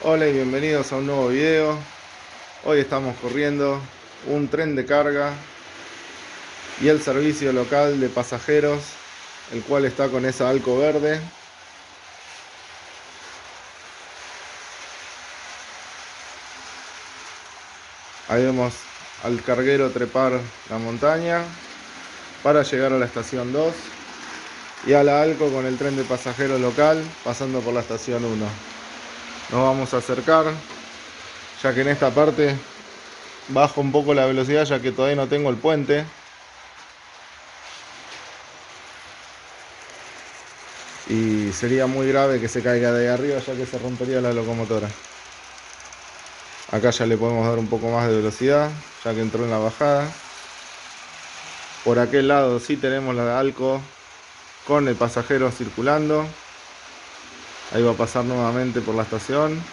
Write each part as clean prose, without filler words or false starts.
Hola y bienvenidos a un nuevo video. Hoy estamos corriendo un tren de carga y el servicio local de pasajeros, el cual está con esa Alco verde. Ahí vemos al carguero trepar la montaña para llegar a la estación 2 y a la Alco con el tren de pasajeros local pasando por la estación 1. Nos vamos a acercar, ya que en esta parte bajo un poco la velocidad, ya que todavía no tengo el puente. Y sería muy grave que se caiga de ahí arriba, ya que se rompería la locomotora. Acá ya le podemos dar un poco más de velocidad, ya que entró en la bajada. Por aquel lado sí tenemos la Alco con el pasajero circulando. Ahí va a pasar nuevamente por la estación.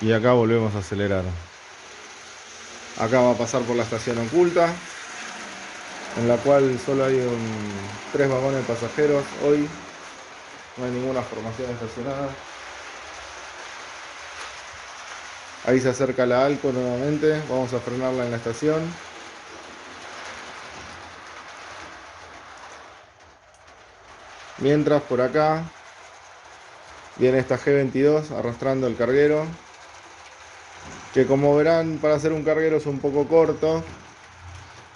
Y acá volvemos a acelerar. Acá va a pasar por la estación oculta, en la cual solo hay 3 vagones de pasajeros hoy. No hay ninguna formación estacionada. Ahí se acerca la Alco nuevamente. Vamos a frenarla en la estación. Mientras por acá viene esta G22 arrastrando el carguero, que como verán, para hacer un carguero es un poco corto,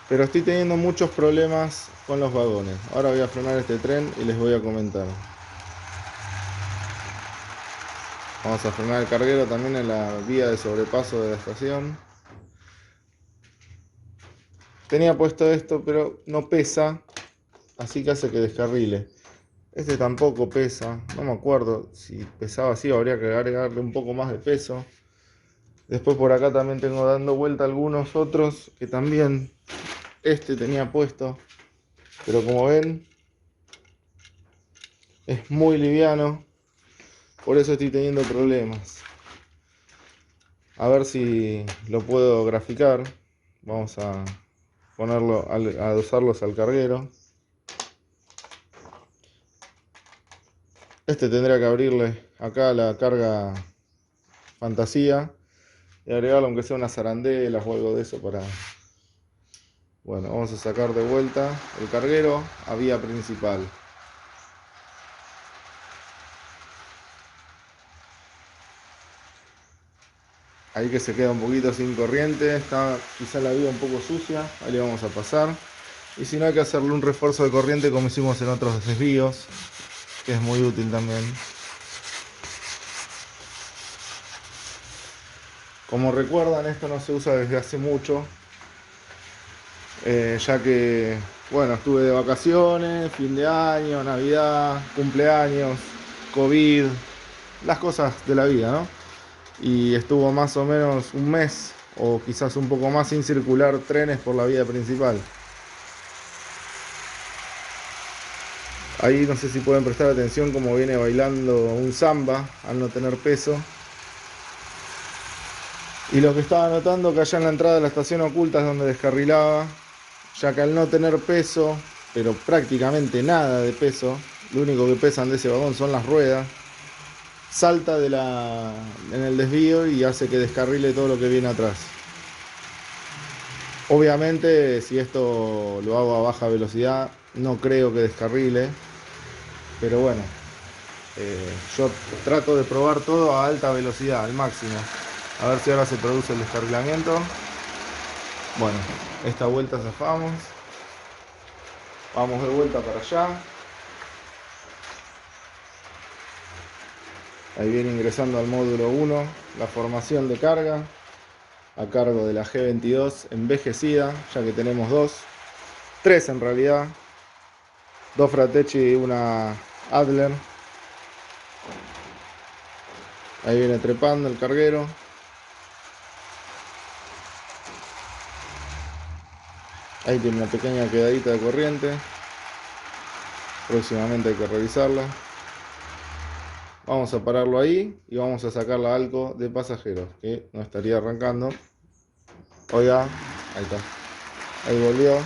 pero estoy teniendo muchos problemas con los vagones. Ahora voy a frenar este tren y les voy a comentar. Vamos a frenar el carguero también en la vía de sobrepaso de la estación. Tenía puesto esto, pero no pesa, así que hace que descarrile. Este tampoco pesa, no me acuerdo si pesaba así, habría que agregarle un poco más de peso. Después por acá también tengo dando vuelta algunos otros que también este tenía puesto, pero como ven es muy liviano, por eso estoy teniendo problemas. A ver si lo puedo graficar. Vamos a ponerlo, a adosarlos al carguero. Este tendría que abrirle acá la carga fantasía y agregarle aunque sea unas arandelas o algo de eso para... Bueno, vamos a sacar de vuelta el carguero a vía principal. Ahí que se queda un poquito sin corriente, está quizá la vía un poco sucia, ahí le vamos a pasar. Y si no, hay que hacerle un refuerzo de corriente como hicimos en otros desvíos, que es muy útil también. Como recuerdan, esto no se usa desde hace mucho, ya que, bueno, estuve de vacaciones, fin de año, Navidad, cumpleaños, COVID, las cosas de la vida, ¿no? Y estuvo más o menos un mes o quizás un poco más sin circular trenes por la vía principal. Ahí no sé si pueden prestar atención como viene bailando un samba al no tener peso. Y lo que estaba notando que allá en la entrada de la estación oculta es donde descarrilaba, ya que al no tener peso, pero prácticamente nada de peso, lo único que pesan de ese vagón son las ruedas, salta en el desvío y hace que descarrile todo lo que viene atrás. Obviamente, si esto lo hago a baja velocidad, no creo que descarrile, pero bueno, yo trato de probar todo a alta velocidad, al máximo. A ver si ahora se produce el descarrilamiento. Bueno, esta vuelta zafamos. Vamos de vuelta para allá. Ahí viene ingresando al módulo 1 la formación de carga a cargo de la G22 envejecida, ya que tenemos tres en realidad, dos Fratechi y una Adler. Ahí viene trepando el carguero. Ahí tiene una pequeña quedadita de corriente. Próximamente hay que revisarla. Vamos a pararlo ahí y vamos a sacar la Alco de pasajeros, que no estaría arrancando. Oiga, ahí está. Ahí volvió.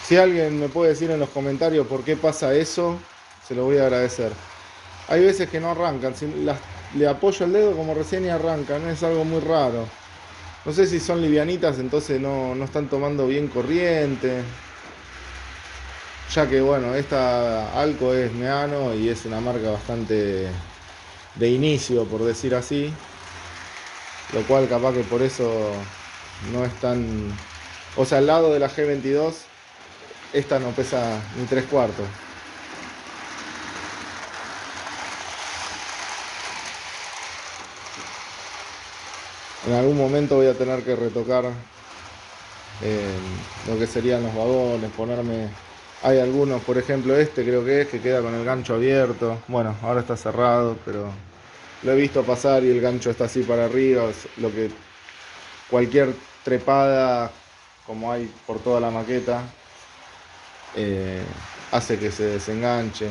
Si alguien me puede decir en los comentarios por qué pasa eso, se lo voy a agradecer. Hay veces que no arrancan, le apoyo el dedo como recién y arrancan, es algo muy raro. No sé si son livianitas, entonces no están tomando bien corriente. Ya que bueno, esta Alco es Meano y es una marca bastante de inicio, por decir así. Lo cual capaz que por eso no es tan... O sea, al lado de la G22, esta no pesa ni 3/4. En algún momento voy a tener que retocar lo que serían los vagones, ponerme... Hay algunos, por ejemplo este creo que es, que queda con el gancho abierto. Bueno, ahora está cerrado, pero lo he visto pasar y el gancho está así para arriba. Lo que cualquier trepada, como hay por toda la maqueta, eh, hace que se desenganche.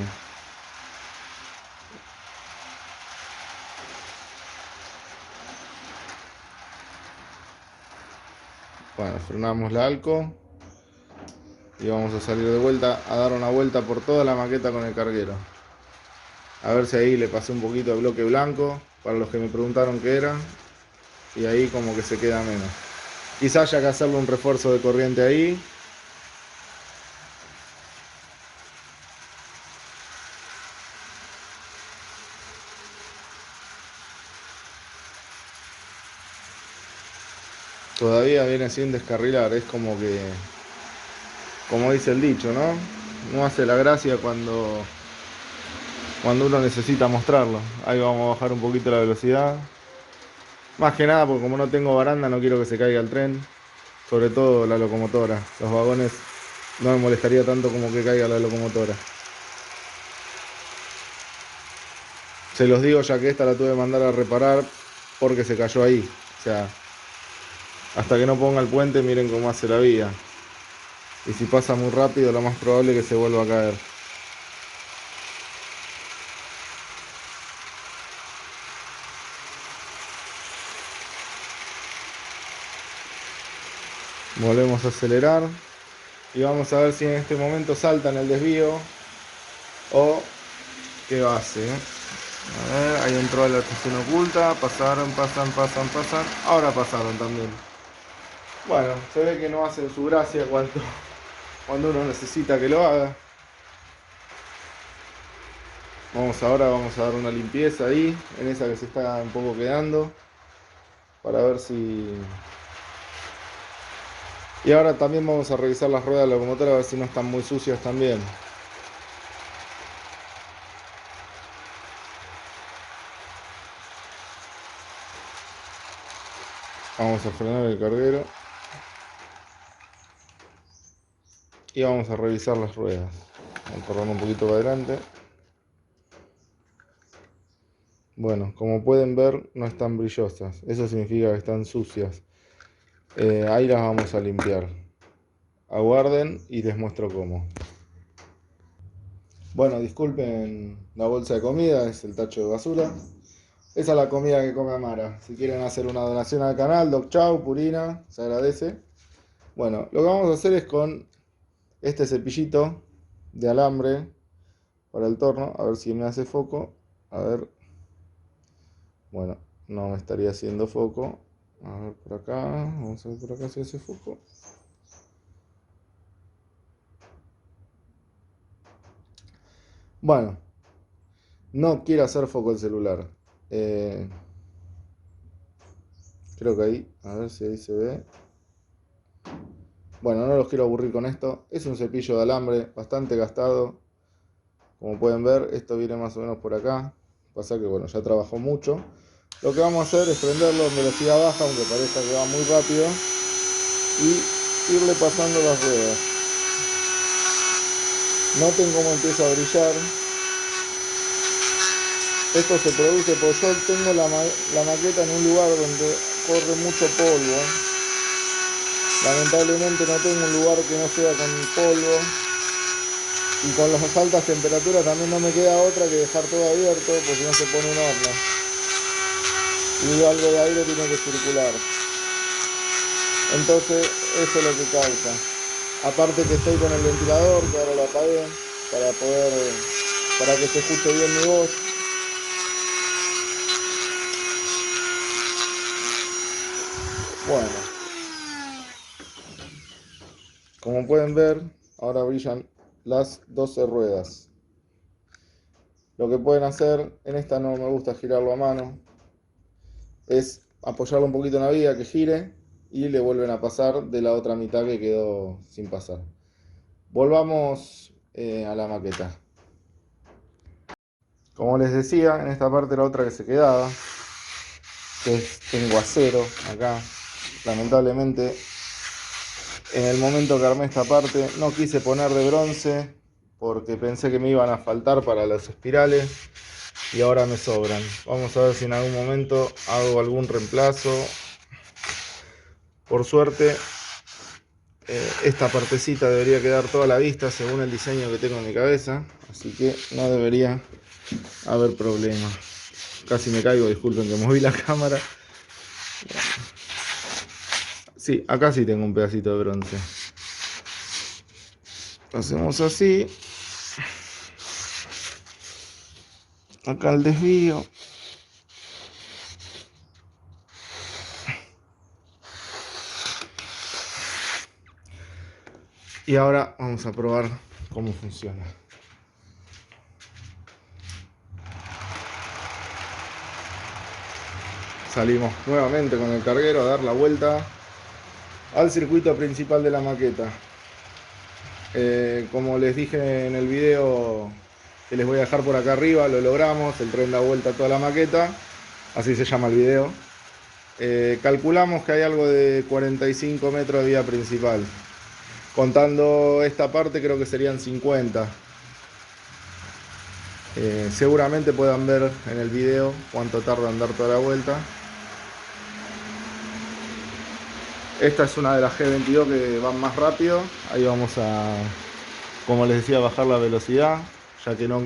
Bueno, frenamos la Alco y vamos a salir de vuelta a dar una vuelta por toda la maqueta con el carguero. A ver si ahí le pasé un poquito de bloque blanco, para los que me preguntaron qué era, y ahí como que se queda menos. Quizás haya que hacerle un refuerzo de corriente ahí. Todavía viene sin descarrilar, es como que, como dice el dicho, ¿no? No hace la gracia cuando uno necesita mostrarlo. Ahí vamos a bajar un poquito la velocidad. Más que nada porque como no tengo baranda no quiero que se caiga el tren. Sobre todo la locomotora. Los vagones no me molestaría tanto como que caiga la locomotora. Se los digo ya que esta la tuve que mandar a reparar porque se cayó ahí. O sea, hasta que no ponga el puente miren cómo hace la vía. Y si pasa muy rápido lo más probable es que se vuelva a caer. Volvemos a acelerar. Y vamos a ver si en este momento salta en el desvío o qué hace. A ver, ahí entró la estación oculta, pasaron. Ahora pasaron también. Bueno, se ve que no hacen su gracia cuando uno necesita que lo haga. Ahora vamos a dar una limpieza ahí, en esa que se está un poco quedando, para ver si... Y ahora también vamos a revisar las ruedas de la locomotora a ver si no están muy sucias también. Vamos a frenar el carguero. Y vamos a revisar las ruedas. Vamos a correr un poquito para adelante. Bueno, como pueden ver, no están brillosas. Eso significa que están sucias. Ahí las vamos a limpiar. Aguarden y les muestro cómo. Bueno, disculpen la bolsa de comida, es el tacho de basura. Esa es la comida que come Amara. Si quieren hacer una donación al canal, Doc Chau, Purina, se agradece. Bueno, lo que vamos a hacer es con este cepillito de alambre para el torno. A ver si me hace foco. A ver. Bueno, no me estaría haciendo foco. A ver por acá. Vamos a ver por acá si hace foco. Bueno, no quiero hacer foco el celular. Creo que ahí, a ver si ahí se ve. Bueno, no los quiero aburrir con esto. Es un cepillo de alambre bastante gastado. Como pueden ver, esto viene más o menos por acá. Pasa que bueno, ya trabajó mucho. Lo que vamos a hacer es prenderlo en velocidad baja, aunque parezca que va muy rápido, y irle pasando las ruedas. Noten cómo empieza a brillar. Esto se produce porque yo tengo la maqueta en un lugar donde corre mucho polvo. Lamentablemente no tengo un lugar que no sea con polvo. Y con las altas temperaturas también no me queda otra que dejar todo abierto, porque si no se pone un horno. Y algo de aire tiene que circular. Entonces, eso es lo que causa. Aparte que estoy con el ventilador, que ahora lo apagué, para que se escuche bien mi voz. Bueno, como pueden ver, ahora brillan las 12 ruedas. Lo que pueden hacer, en esta no me gusta girarlo a mano, es apoyarlo un poquito en la vía, que gire, y le vuelven a pasar de la otra mitad que quedó sin pasar. Volvamos a la maqueta. Como les decía, en esta parte la otra que se quedaba, que es tengo acero acá. Lamentablemente, en el momento que armé esta parte, no quise poner de bronce porque pensé que me iban a faltar para las espirales y ahora me sobran. Vamos a ver si en algún momento hago algún reemplazo. Por suerte, esta partecita debería quedar toda la vista según el diseño que tengo en mi cabeza, así que no debería haber problema. Casi me caigo, disculpen que moví la cámara. Sí, acá sí tengo un pedacito de bronce. Lo hacemos así. Acá el desvío. Y ahora vamos a probar cómo funciona. Salimos nuevamente con el carguero a dar la vuelta al circuito principal de la maqueta. Como les dije en el video que les voy a dejar por acá arriba, lo logramos, el tren da vuelta a toda la maqueta, así se llama el video. Calculamos que hay algo de 45 metros de vía principal. Contando esta parte creo que serían 50. Seguramente puedan ver en el video cuánto tarda en dar toda la vuelta. Esta es una de las G22 que van más rápido. Ahí vamos a, como les decía, bajar la velocidad, ya que no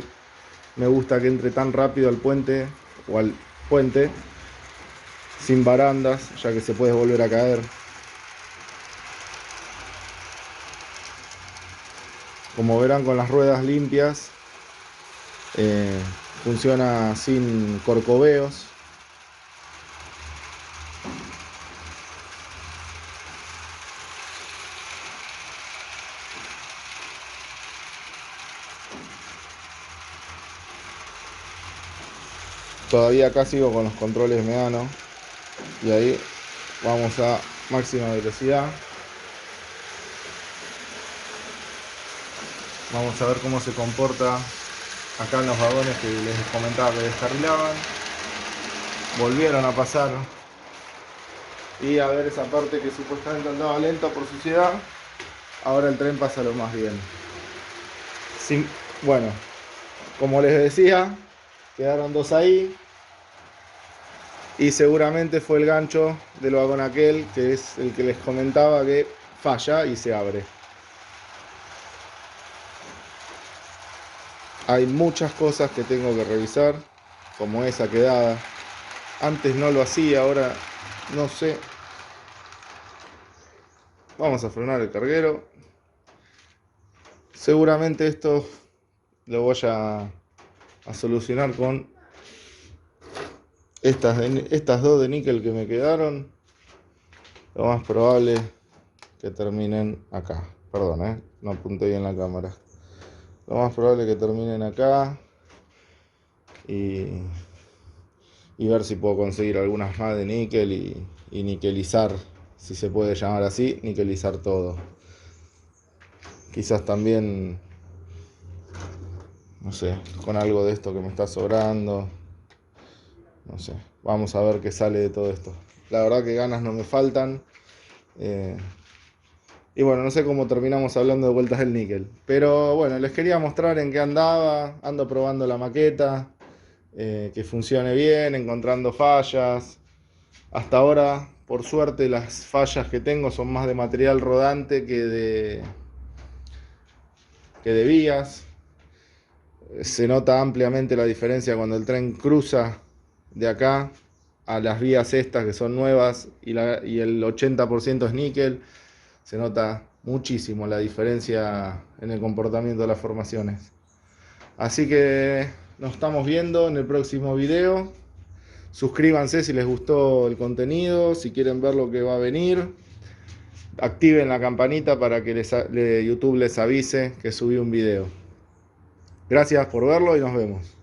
me gusta que entre tan rápido al puente o al puente sin barandas, ya que se puede volver a caer. Como verán, con las ruedas limpias, funciona sin corcoveos. Todavía acá sigo con los controles medianos y ahí vamos a máxima velocidad. Vamos a ver cómo se comporta acá en los vagones que les comentaba que descarrilaban. Volvieron a pasar. Y a ver esa parte que supuestamente andaba lenta por suciedad. Ahora el tren pasa lo más bien. Bueno, como les decía, quedaron dos ahí. Y seguramente fue el gancho del vagón aquel, que es el que les comentaba que falla y se abre. Hay muchas cosas que tengo que revisar, como esa quedada. Antes no lo hacía, ahora no sé. Vamos a frenar el carguero. Seguramente esto lo voy a solucionar con estas dos de níquel que me quedaron. Lo más probable que terminen acá. Perdón, no apunté bien la cámara. Lo más probable que terminen acá. Y ver si puedo conseguir algunas más de níquel y niquelizar, si se puede llamar así, niquelizar todo. Quizás también, no sé, con algo de esto que me está sobrando. No sé, vamos a ver qué sale de todo esto. La verdad que ganas no me faltan. Y bueno, no sé cómo terminamos hablando de vueltas del níquel. Pero bueno, les quería mostrar en qué andaba. Ando probando la maqueta. Que funcione bien, encontrando fallas. Hasta ahora, por suerte, las fallas que tengo son más de material rodante que de vías. Se nota ampliamente la diferencia cuando el tren cruza de acá a las vías estas que son nuevas y el 80% es níquel. Se nota muchísimo la diferencia en el comportamiento de las formaciones. Así que nos estamos viendo en el próximo video. Suscríbanse si les gustó el contenido, si quieren ver lo que va a venir. Activen la campanita para que YouTube les avise que subí un video. Gracias por verlo y nos vemos.